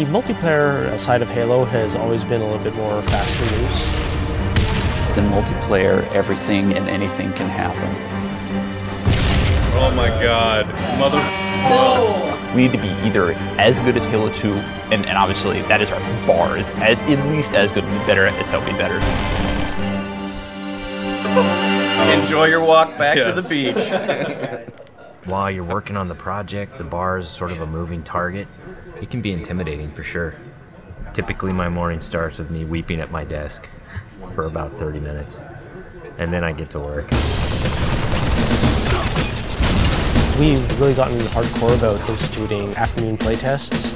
multiplayer side of Halo has always been a little bit more fast and loose. In multiplayer, everything and anything can happen. Oh my god. Mother... Oh. We need to be either as good as Halo 2, and obviously that is our bar, is as at least as good, better as helping better. Enjoy your walk back to the beach. While you're working on the project, the bar is sort of a moving target. It can be intimidating for sure. Typically my morning starts with me weeping at my desk for about 30 minutes, and then I get to work. We've really gotten hardcore about instituting afternoon playtests.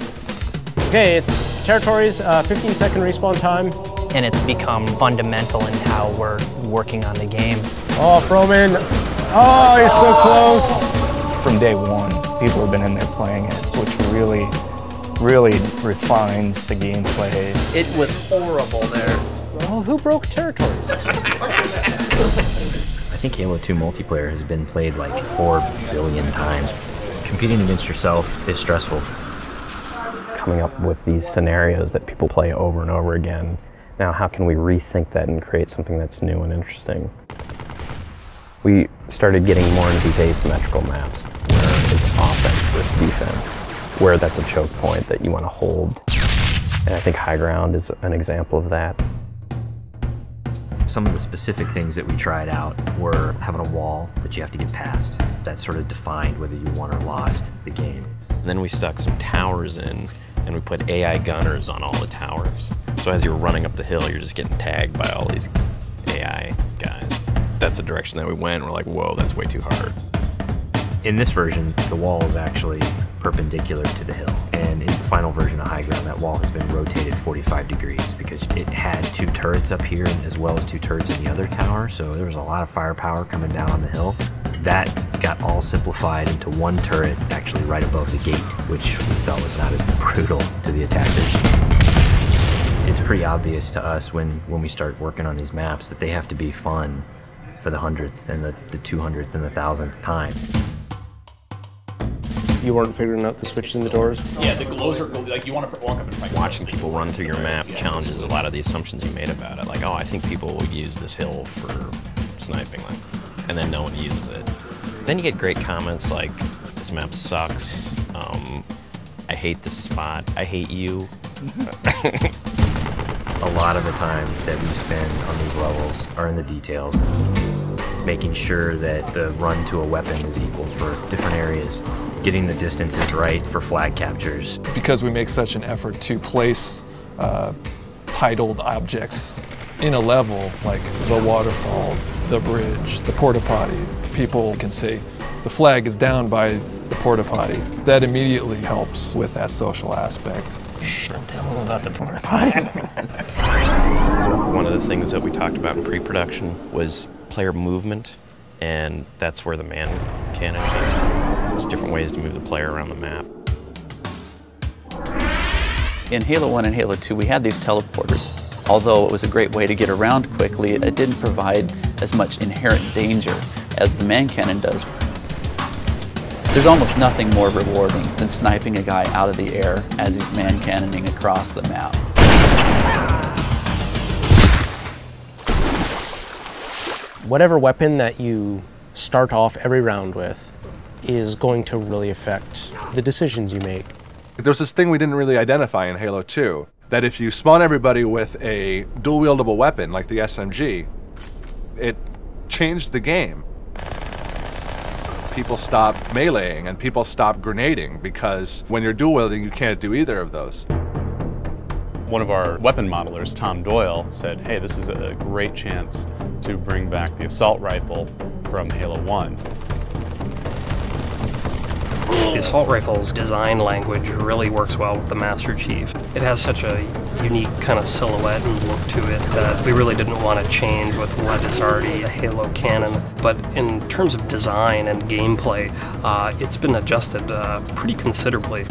Okay, it's territories, 15-second respawn time. And it's become fundamental in how we're working on the game. Oh, Froman! Oh, you're so close! From day one, people have been in there playing it, which really refines the gameplay. It was horrible there. Oh, who broke territories? I think Halo 2 multiplayer has been played like 4 billion times. Competing against yourself is stressful. Coming up with these scenarios that people play over and over again. Now, how can we rethink that and create something that's new and interesting? We started getting more into these asymmetrical maps, where it's offense versus defense, where that's a choke point that you want to hold. And I think high ground is an example of that. Some of the specific things that we tried out were having a wall that you have to get past. That sort of defined whether you won or lost the game. And then we stuck some towers in, and we put AI gunners on all the towers. So as you're running up the hill, you're just getting tagged by all these AI guys. That's the direction that we went. We're like, whoa, that's way too hard. In this version, the wall is actually perpendicular to the hill. And in the final version of High Ground, that wall has been rotated 45 degrees because it had 2 turrets up here as well as 2 turrets in the other tower. So there was a lot of firepower coming down on the hill. That got all simplified into 1 turret actually right above the gate, which we felt was not as brutal to the attackers. It's pretty obvious to us when we start working on these maps that they have to be fun for the 100th and the 200th and the 1000th time. You weren't figuring out the switches in the doors? Yeah, the glows are like you want to walk up and fight. Watching people run through your map challenges a lot of the assumptions you made about it. Like, oh, I think people will use this hill for sniping, and then no one uses it. Then you get great comments like, this map sucks, I hate this spot, I hate you. A lot of the time that we spend on these levels are in the details, making sure that the run to a weapon is equal for different areas, getting the distances right for flag captures. Because we make such an effort to place titled objects in a level, like the waterfall, the bridge, the porta potty, people can say the flag is down by the porta potty. That immediately helps with that social aspect. Don't tell them about the porta potty. One of the things that we talked about in pre-production was player movement, and that's where the man cannon came from. There's different ways to move the player around the map. In Halo 1 and Halo 2, we had these teleporters. Although it was a great way to get around quickly, it didn't provide as much inherent danger as the man cannon does. There's almost nothing more rewarding than sniping a guy out of the air as he's man cannoning across the map. Whatever weapon that you start off every round with is going to really affect the decisions you make. There's this thing we didn't really identify in Halo 2, that if you spawn everybody with a dual-wieldable weapon like the SMG, it changed the game. People stop meleeing and people stop grenading because when you're dual-wielding, you can't do either of those. One of our weapon modelers, Tom Doyle, said, hey, this is a great chance to bring back the assault rifle from Halo 1. The assault rifle's design language really works well with the Master Chief. It has such a unique kind of silhouette and look to it that we really didn't want to change with what is already a Halo canon. But in terms of design and gameplay, it's been adjusted pretty considerably.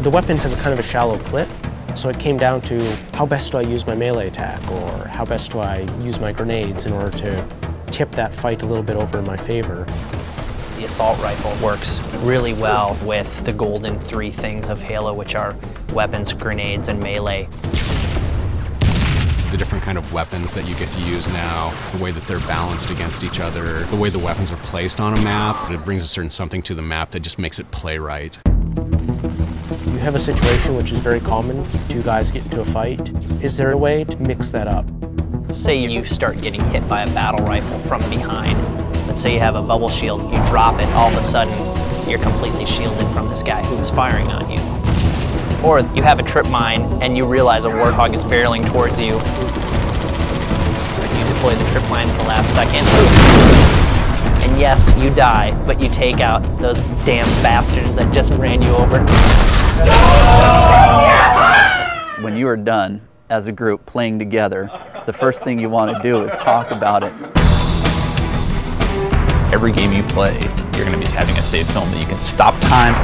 The weapon has a kind of a shallow clip, so it came down to how best do I use my melee attack, or how best do I use my grenades in order to tip that fight a little bit over in my favor. The assault rifle works really well with the golden three things of Halo, which are weapons, grenades, and melee. The different kind of weapons that you get to use now, the way that they're balanced against each other, the way the weapons are placed on a map, it brings a certain something to the map that just makes it play right. You have a situation which is very common, two guys get into a fight. Is there a way to mix that up? Say you start getting hit by a battle rifle from behind. Let's say you have a bubble shield, you drop it, all of a sudden you're completely shielded from this guy who is firing on you. Or you have a trip mine and you realize a warthog is barreling towards you. You deploy the trip mine at the last second. And yes, you die, but you take out those damn bastards that just ran you over. When you are done as a group playing together, the first thing you want to do is talk about it. Every game you play, you're going to be having a save film that you can stop time,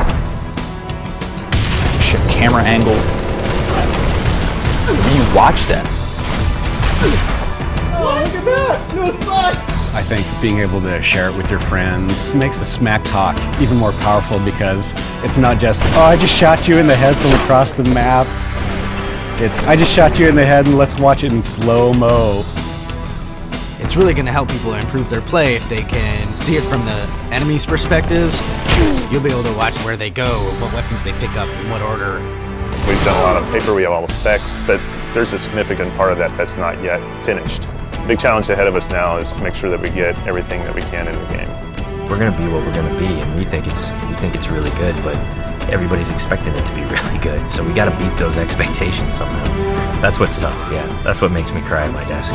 shift camera angles. When you watch that. Oh, look at that! No sucks! I think being able to share it with your friends makes the smack talk even more powerful, because it's not just, oh, I just shot you in the head from across the map. It's, I just shot you in the head and let's watch it in slow-mo. It's really going to help people improve their play if they can see it from the enemy's perspectives. You'll be able to watch where they go, what weapons they pick up, in what order. We've done a lot of paper, we have all the specs, but there's a significant part of that that's not yet finished. The big challenge ahead of us now is to make sure that we get everything that we can in the game. We're going to be what we're going to be, and we think it's really good, but everybody's expecting it to be really good, so we got to beat those expectations somehow. That's what's tough, yeah. That's what makes me cry at my desk.